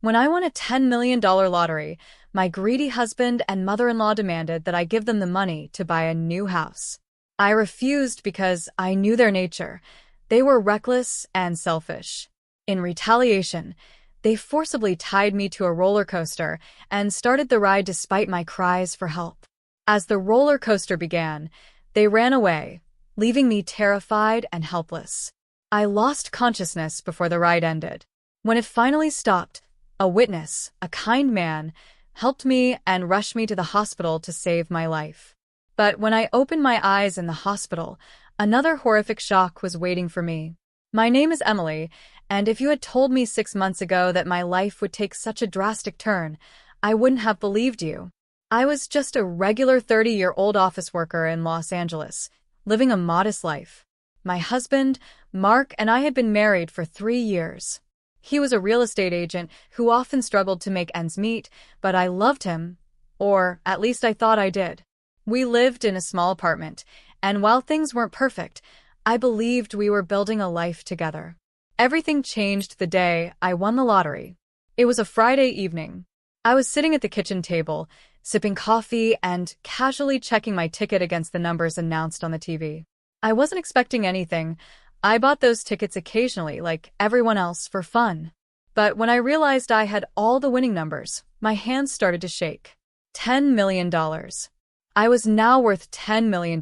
When I won a $10 million lottery, my greedy husband and mother-in-law demanded that I give them the money to buy a new house. I refused because I knew their nature. They were reckless and selfish. In retaliation, they forcibly tied me to a roller coaster and started the ride despite my cries for help. As the roller coaster began, they ran away, leaving me terrified and helpless. I lost consciousness before the ride ended. When it finally stopped, a witness, a kind man, helped me and rushed me to the hospital to save my life. But when I opened my eyes in the hospital, another horrific shock was waiting for me. My name is Emily, and if you had told me 6 months ago that my life would take such a drastic turn, I wouldn't have believed you. I was just a regular 30-year-old office worker in Los Angeles, living a modest life. My husband, Mark, and I had been married for 3 years. He was a real estate agent who often struggled to make ends meet, but I loved him, or at least I thought I did. We lived in a small apartment, and while things weren't perfect, I believed we were building a life together. Everything changed the day I won the lottery. It was a Friday evening. I was sitting at the kitchen table, sipping coffee and casually checking my ticket against the numbers announced on the TV. I wasn't expecting anything. I bought those tickets occasionally, like everyone else, for fun. But when I realized I had all the winning numbers, my hands started to shake. $10 million. I was now worth $10 million.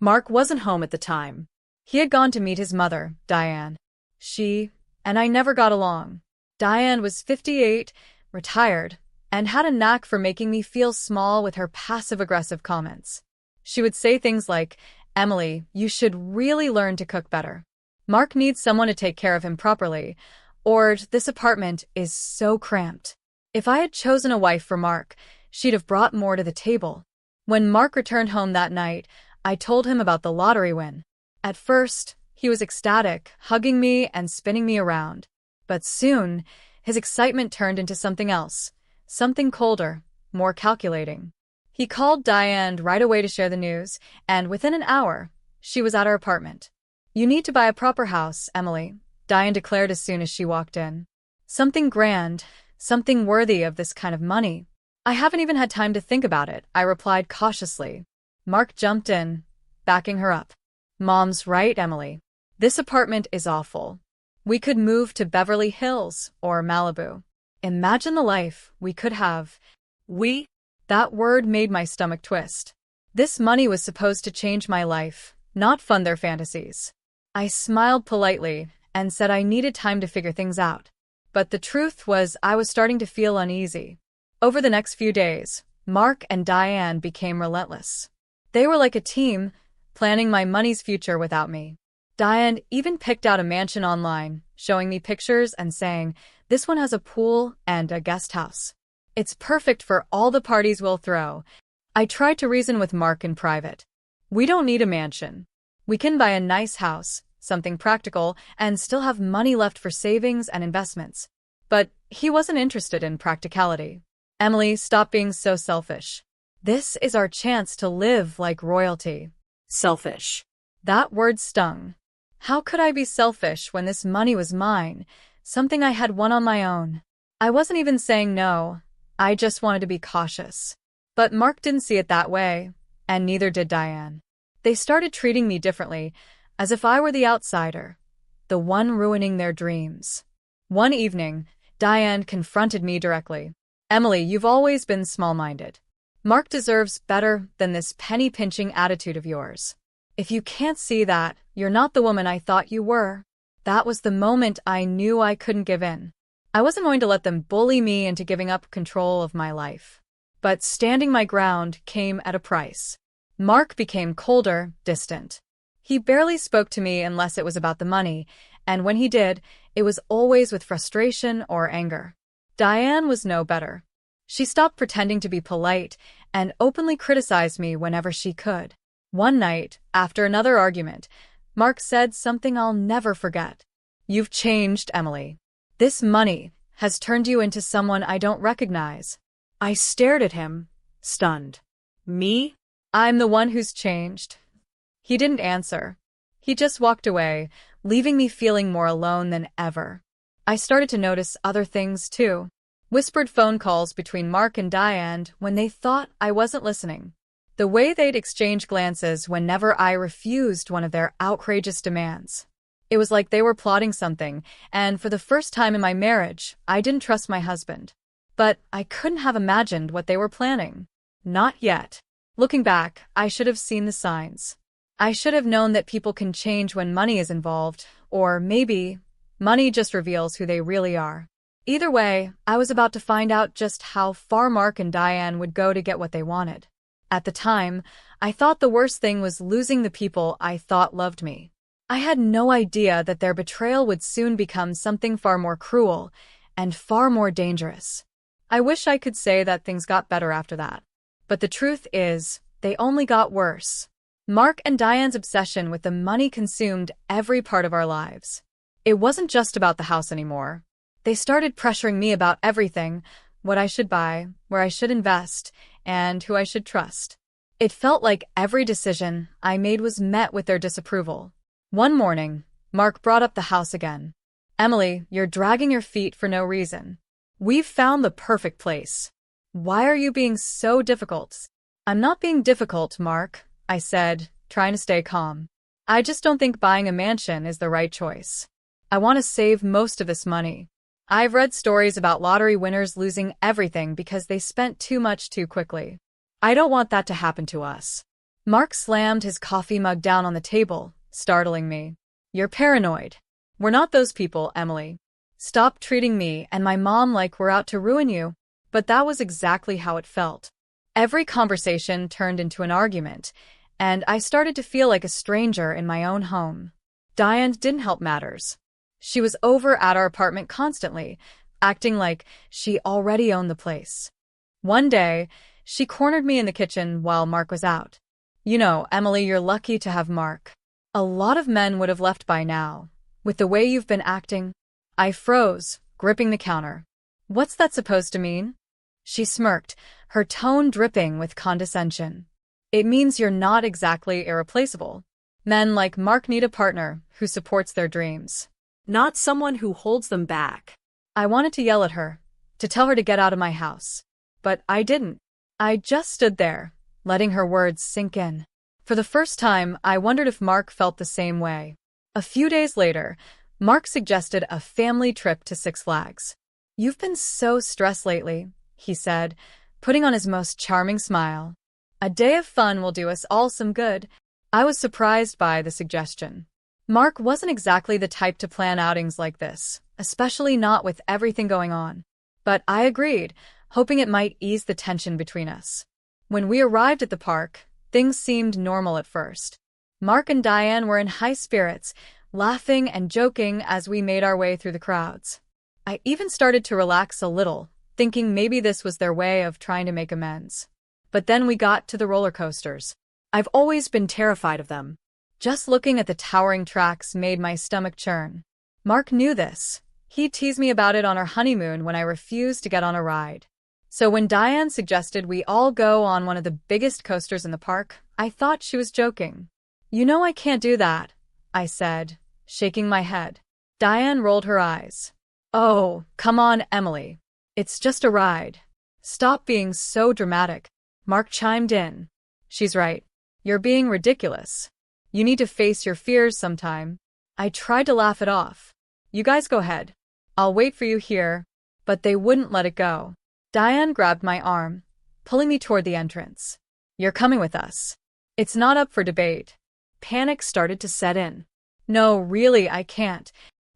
Mark wasn't home at the time. He had gone to meet his mother, Diane. She and I never got along. Diane was 58, retired, and had a knack for making me feel small with her passive-aggressive comments. She would say things like, "Emily, you should really learn to cook better. Mark needs someone to take care of him properly, or this apartment is so cramped." If I had chosen a wife for Mark, she'd have brought more to the table. When Mark returned home that night, I told him about the lottery win. At first, he was ecstatic, hugging me and spinning me around. But soon, his excitement turned into something else, something colder, more calculating. He called Diane right away to share the news, and within an hour, she was at our apartment. "You need to buy a proper house, Emily," Diane declared as soon as she walked in. "Something grand, something worthy of this kind of money." "I haven't even had time to think about it," I replied cautiously. Mark jumped in, backing her up. "Mom's right, Emily. This apartment is awful. We could move to Beverly Hills or Malibu. Imagine the life we could have." "We?" That word made my stomach twist. This money was supposed to change my life, not fund their fantasies. I smiled politely and said I needed time to figure things out. But the truth was I was starting to feel uneasy. Over the next few days, Mark and Diane became relentless. They were like a team, planning my money's future without me. Diane even picked out a mansion online, showing me pictures and saying, "This one has a pool and a guest house. It's perfect for all the parties we'll throw." I tried to reason with Mark in private. "We don't need a mansion. We can buy a nice house, something practical, and still have money left for savings and investments." But he wasn't interested in practicality. "Emily, stop being so selfish. This is our chance to live like royalty." Selfish. That word stung. How could I be selfish when this money was mine, something I had won on my own? I wasn't even saying no. I just wanted to be cautious. But Mark didn't see it that way, and neither did Diane. They started treating me differently, as if I were the outsider, the one ruining their dreams. One evening, Diane confronted me directly. "Emily, you've always been small-minded. Mark deserves better than this penny-pinching attitude of yours. If you can't see that, you're not the woman I thought you were." That was the moment I knew I couldn't give in. I wasn't going to let them bully me into giving up control of my life. But standing my ground came at a price. Mark became colder, distant. He barely spoke to me unless it was about the money, and when he did, it was always with frustration or anger. Diane was no better. She stopped pretending to be polite and openly criticized me whenever she could. One night, after another argument, Mark said something I'll never forget. "You've changed, Emily. This money has turned you into someone I don't recognize." I stared at him, stunned. "Me? I'm the one who's changed." He didn't answer. He just walked away, leaving me feeling more alone than ever. I started to notice other things too. Whispered phone calls between Mark and Diane when they thought I wasn't listening. The way they'd exchange glances whenever I refused one of their outrageous demands. It was like they were plotting something, and for the first time in my marriage, I didn't trust my husband. But I couldn't have imagined what they were planning. Not yet. Looking back, I should have seen the signs. I should have known that people can change when money is involved, or maybe money just reveals who they really are. Either way, I was about to find out just how far Mark and Diane would go to get what they wanted. At the time, I thought the worst thing was losing the people I thought loved me. I had no idea that their betrayal would soon become something far more cruel and far more dangerous. I wish I could say that things got better after that. But the truth is, they only got worse. Mark and Diane's obsession with the money consumed every part of our lives. It wasn't just about the house anymore. They started pressuring me about everything, what I should buy, where I should invest, and who I should trust. It felt like every decision I made was met with their disapproval. One morning, Mark brought up the house again. "Emily, you're dragging your feet for no reason. We've found the perfect place. Why are you being so difficult?" "I'm not being difficult, Mark," I said, trying to stay calm. "I just don't think buying a mansion is the right choice. I want to save most of this money. I've read stories about lottery winners losing everything because they spent too much too quickly. I don't want that to happen to us." Mark slammed his coffee mug down on the table, startling me. "You're paranoid. We're not those people, Emily. Stop treating me and my mom like we're out to ruin you." But that was exactly how it felt. Every conversation turned into an argument, and I started to feel like a stranger in my own home. Diane didn't help matters. She was over at our apartment constantly, acting like she already owned the place. One day, she cornered me in the kitchen while Mark was out. "You know, Emily, you're lucky to have Mark. A lot of men would have left by now. With the way you've been acting." I froze, gripping the counter. "What's that supposed to mean?" She smirked, her tone dripping with condescension. "It means you're not exactly irreplaceable. Men like Mark need a partner who supports their dreams, not someone who holds them back." I wanted to yell at her, to tell her to get out of my house. But I didn't. I just stood there, letting her words sink in. For the first time, I wondered if Mark felt the same way. A few days later, Mark suggested a family trip to Six Flags. "You've been so stressed lately," he said, putting on his most charming smile. "A day of fun will do us all some good." I was surprised by the suggestion. Mark wasn't exactly the type to plan outings like this, especially not with everything going on. But I agreed, hoping it might ease the tension between us. When we arrived at the park, things seemed normal at first. Mark and Diane were in high spirits, laughing and joking as we made our way through the crowds. I even started to relax a little, thinking maybe this was their way of trying to make amends. But then we got to the roller coasters. I've always been terrified of them. Just looking at the towering tracks made my stomach churn. Mark knew this. He'd tease me about it on our honeymoon when I refused to get on a ride. So when Diane suggested we all go on one of the biggest coasters in the park, I thought she was joking. "You know I can't do that," I said, shaking my head. Diane rolled her eyes. "Oh, come on, Emily. It's just a ride. Stop being so dramatic." Mark chimed in. "She's right. You're being ridiculous. You need to face your fears sometime." I tried to laugh it off. "You guys go ahead. I'll wait for you here." But they wouldn't let it go. Diane grabbed my arm, pulling me toward the entrance. "You're coming with us. It's not up for debate." Panic started to set in. "No, really, I can't."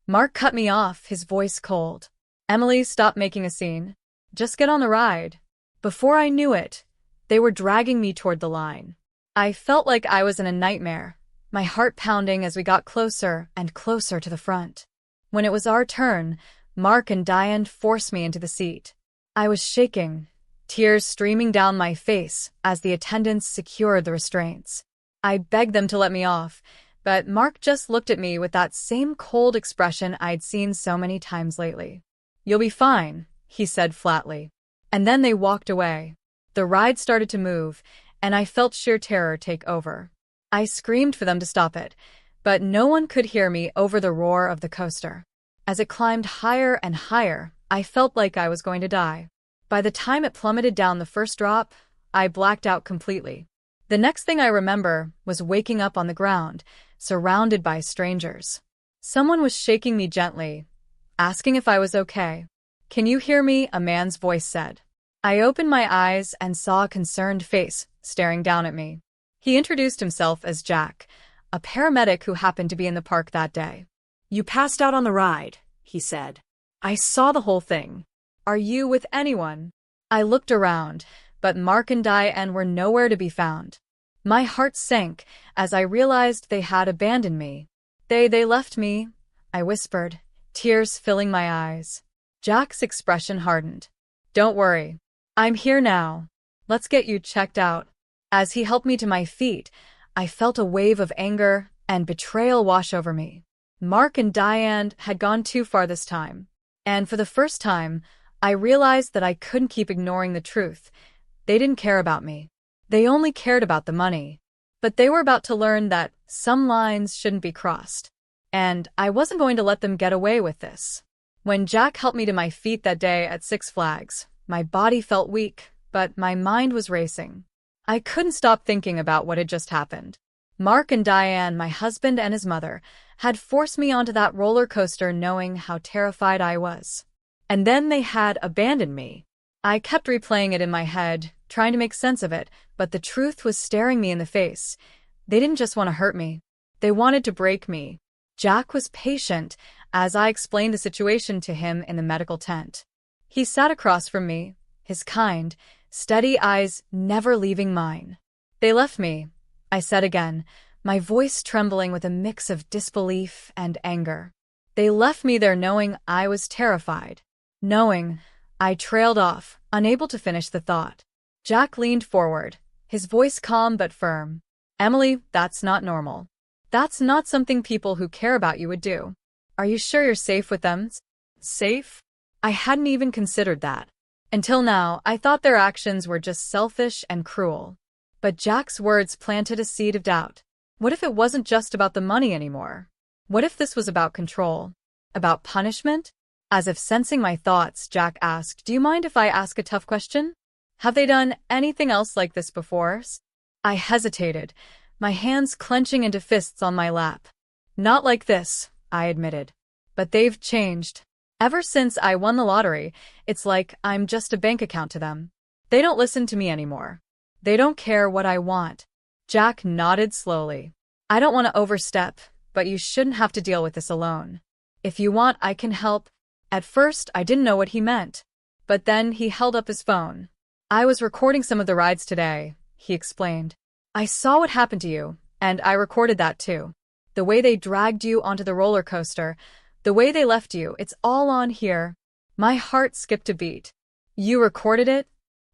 Mark cut me off, his voice cold. "Emily, stop making a scene. Just get on the ride." Before I knew it, they were dragging me toward the line. I felt like I was in a nightmare, my heart pounding as we got closer and closer to the front. When it was our turn, Mark and Diane forced me into the seat. I was shaking, tears streaming down my face as the attendants secured the restraints. I begged them to let me off, but Mark just looked at me with that same cold expression I'd seen so many times lately. "You'll be fine," he said flatly. And then they walked away. The ride started to move, and I felt sheer terror take over. I screamed for them to stop it, but no one could hear me over the roar of the coaster. As it climbed higher and higher, I felt like I was going to die. By the time it plummeted down the first drop, I blacked out completely. The next thing I remember was waking up on the ground, surrounded by strangers. Someone was shaking me gently, asking if I was okay. "Can you hear me?" a man's voice said. I opened my eyes and saw a concerned face staring down at me. He introduced himself as Jack, a paramedic who happened to be in the park that day. "You passed out on the ride," he said. "I saw the whole thing. Are you with anyone?" I looked around, but Mark and Diane were nowhere to be found. My heart sank as I realized they had abandoned me. They left me," I whispered, tears filling my eyes. Jack's expression hardened. "Don't worry. I'm here now. Let's get you checked out." As he helped me to my feet, I felt a wave of anger and betrayal wash over me. Mark and Diane had gone too far this time. And for the first time, I realized that I couldn't keep ignoring the truth. They didn't care about me. They only cared about the money. But they were about to learn that some lines shouldn't be crossed. And I wasn't going to let them get away with this. When Jack helped me to my feet that day at Six Flags, my body felt weak, but my mind was racing. I couldn't stop thinking about what had just happened. Mark and Diane, my husband and his mother, had forced me onto that roller coaster knowing how terrified I was. And then they had abandoned me. I kept replaying it in my head, trying to make sense of it, but the truth was staring me in the face. They didn't just want to hurt me. They wanted to break me. Jack was patient as I explained the situation to him in the medical tent. He sat across from me, his kind, steady eyes never leaving mine. "They left me," I said again, my voice trembling with a mix of disbelief and anger. "They left me there knowing I was terrified. Knowing." I trailed off, unable to finish the thought. Jack leaned forward, his voice calm but firm. "Emily, that's not normal. That's not something people who care about you would do. Are you sure you're safe with them?" Safe? I hadn't even considered that. Until now, I thought their actions were just selfish and cruel. But Jack's words planted a seed of doubt. What if it wasn't just about the money anymore? What if this was about control? About punishment? As if sensing my thoughts, Jack asked, "Do you mind if I ask a tough question? Have they done anything else like this before?" I hesitated, my hands clenching into fists on my lap. "Not like this," I admitted. "But they've changed. Ever since I won the lottery, it's like I'm just a bank account to them. They don't listen to me anymore. They don't care what I want." Jack nodded slowly. "I don't want to overstep, but you shouldn't have to deal with this alone. If you want, I can help." At first, I didn't know what he meant. But then he held up his phone. "I was recording some of the rides today," he explained. "I saw what happened to you, and I recorded that too. The way they dragged you onto the roller coaster, the way they left you, it's all on here." My heart skipped a beat. "You recorded it?"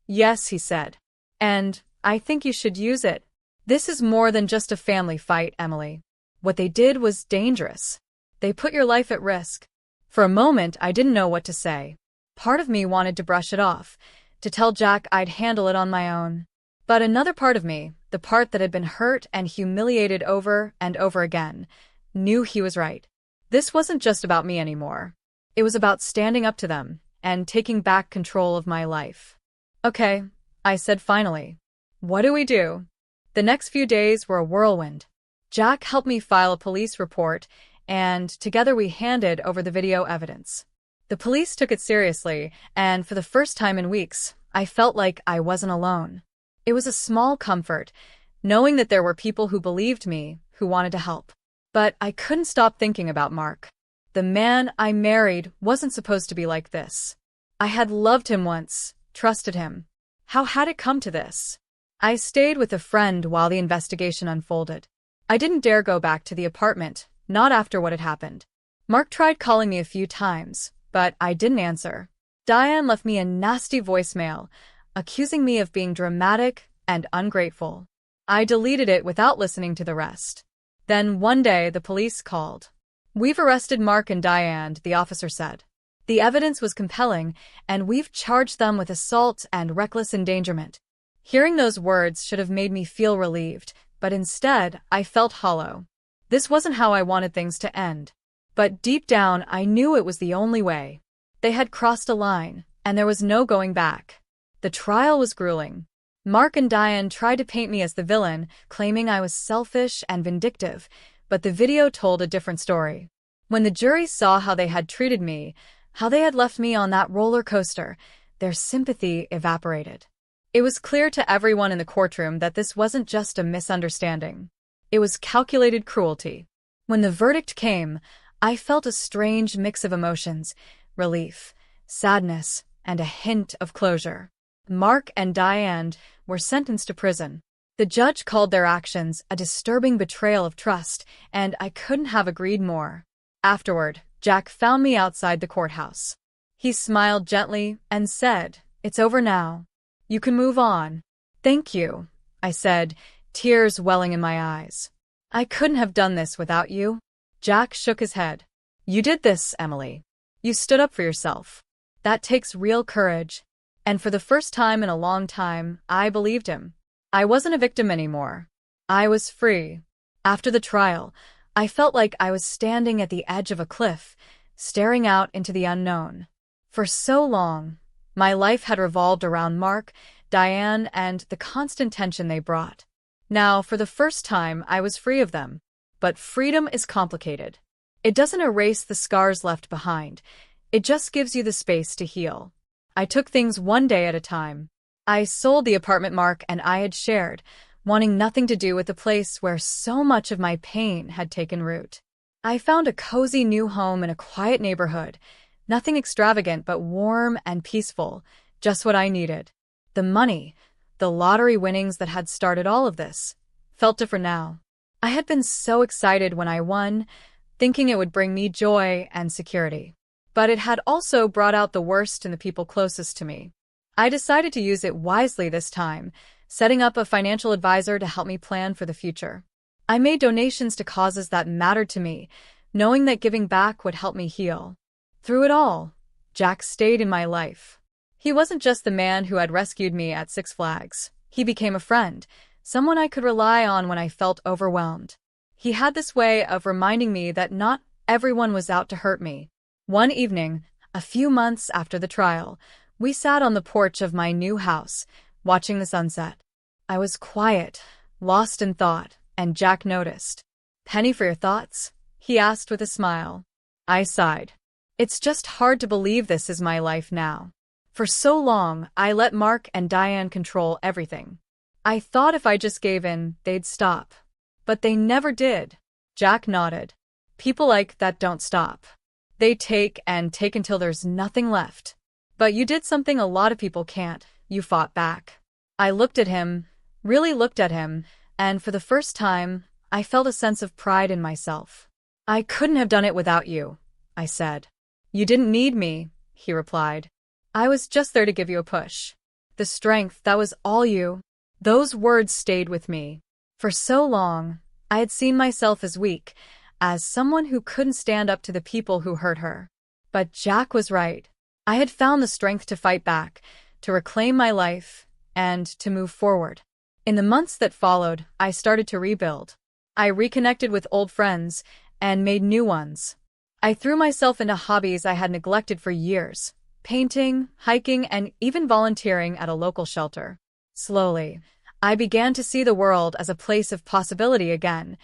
"Yes," he said. "And I think you should use it. This is more than just a family fight, Emily. What they did was dangerous. They put your life at risk." For a moment, I didn't know what to say. Part of me wanted to brush it off, to tell Jack I'd handle it on my own. But another part of me, the part that had been hurt and humiliated over and over again, knew he was right. This wasn't just about me anymore. It was about standing up to them and taking back control of my life. "Okay," I said finally. "What do we do?" The next few days were a whirlwind. Jack helped me file a police report, and together we handed over the video evidence. The police took it seriously, and for the first time in weeks, I felt like I wasn't alone. It was a small comfort, knowing that there were people who believed me, who wanted to help. But I couldn't stop thinking about Mark. The man I married wasn't supposed to be like this. I had loved him once, trusted him. How had it come to this? I stayed with a friend while the investigation unfolded. I didn't dare go back to the apartment, not after what had happened. Mark tried calling me a few times, but I didn't answer. Diane left me a nasty voicemail, accusing me of being dramatic and ungrateful. I deleted it without listening to the rest. Then one day the police called. "We've arrested Mark and Diane," the officer said. "The evidence was compelling, and we've charged them with assault and reckless endangerment." Hearing those words should have made me feel relieved, but instead I felt hollow. This wasn't how I wanted things to end. But deep down, I knew it was the only way. They had crossed a line, and there was no going back. The trial was grueling. Mark and Diane tried to paint me as the villain, claiming I was selfish and vindictive, but the video told a different story. When the jury saw how they had treated me, how they had left me on that roller coaster, their sympathy evaporated. It was clear to everyone in the courtroom that this wasn't just a misunderstanding. It was calculated cruelty. When the verdict came, I felt a strange mix of emotions: relief, sadness, and a hint of closure. Mark and Diane were sentenced to prison. The judge called their actions a disturbing betrayal of trust, and I couldn't have agreed more. Afterward, Jack found me outside the courthouse. He smiled gently and said, "It's over now. You can move on." "Thank you," I said, tears welling in my eyes. "I couldn't have done this without you." Jack shook his head. "You did this, Emily. You stood up for yourself. That takes real courage." And for the first time in a long time, I believed him. I wasn't a victim anymore. I was free. After the trial, I felt like I was standing at the edge of a cliff, staring out into the unknown. For so long, my life had revolved around Mark, Diane, and the constant tension they brought. Now, for the first time, I was free of them. But freedom is complicated. It doesn't erase the scars left behind. It just gives you the space to heal. I took things one day at a time. I sold the apartment Mark and I had shared, wanting nothing to do with the place where so much of my pain had taken root. I found a cozy new home in a quiet neighborhood, nothing extravagant but warm and peaceful, just what I needed. The money, the lottery winnings that had started all of this, felt different now. I had been so excited when I won, thinking it would bring me joy and security. But it had also brought out the worst in the people closest to me. I decided to use it wisely this time, setting up a financial advisor to help me plan for the future. I made donations to causes that mattered to me, knowing that giving back would help me heal. Through it all, Jack stayed in my life. He wasn't just the man who had rescued me at Six Flags. He became a friend, someone I could rely on when I felt overwhelmed. He had this way of reminding me that not everyone was out to hurt me. One evening, a few months after the trial, we sat on the porch of my new house, watching the sunset. I was quiet, lost in thought, and Jack noticed. "Penny for your thoughts?" he asked with a smile. I sighed. It's just hard to believe this is my life now. For so long, I let Mark and Diane control everything. I thought if I just gave in, they'd stop. But they never did. Jack nodded. People like that don't stop. They take and take until there's nothing left. But you did something a lot of people can't. You fought back. I looked at him, really looked at him, and for the first time, I felt a sense of pride in myself. "I couldn't have done it without you," I said. "You didn't need me," he replied. "I was just there to give you a push. The strength, that was all you." Those words stayed with me. For so long, I had seen myself as weak, as someone who couldn't stand up to the people who hurt her. But Jack was right. I had found the strength to fight back, to reclaim my life, and to move forward. In the months that followed, I started to rebuild. I reconnected with old friends and made new ones. I threw myself into hobbies I had neglected for years: painting, hiking, and even volunteering at a local shelter. Slowly, I began to see the world as a place of possibility again,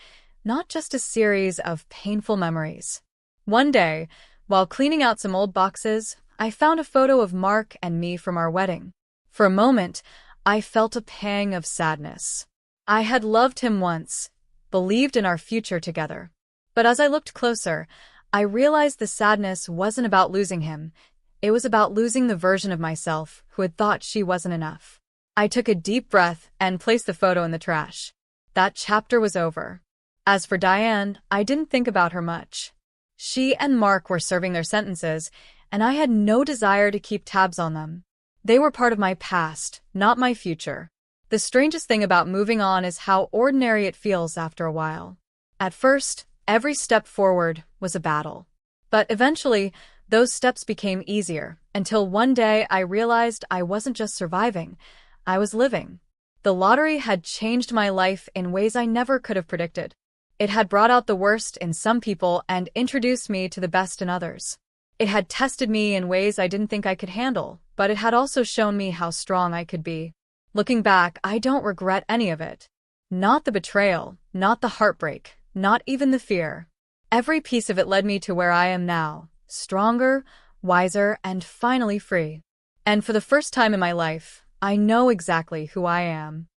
not just a series of painful memories. One day, while cleaning out some old boxes, I found a photo of Mark and me from our wedding. For a moment, I felt a pang of sadness. I had loved him once, believed in our future together. But as I looked closer, I realized the sadness wasn't about losing him. It was about losing the version of myself who had thought she wasn't enough. I took a deep breath and placed the photo in the trash. That chapter was over. As for Diane, I didn't think about her much. She and Mark were serving their sentences, and I had no desire to keep tabs on them. They were part of my past, not my future. The strangest thing about moving on is how ordinary it feels after a while. At first, every step forward was a battle. But eventually, those steps became easier, until one day I realized I wasn't just surviving, I was living. The lottery had changed my life in ways I never could have predicted. It had brought out the worst in some people and introduced me to the best in others. It had tested me in ways I didn't think I could handle, but it had also shown me how strong I could be. Looking back, I don't regret any of it. Not the betrayal, not the heartbreak, not even the fear. Every piece of it led me to where I am now, stronger, wiser, and finally free. And for the first time in my life, I know exactly who I am.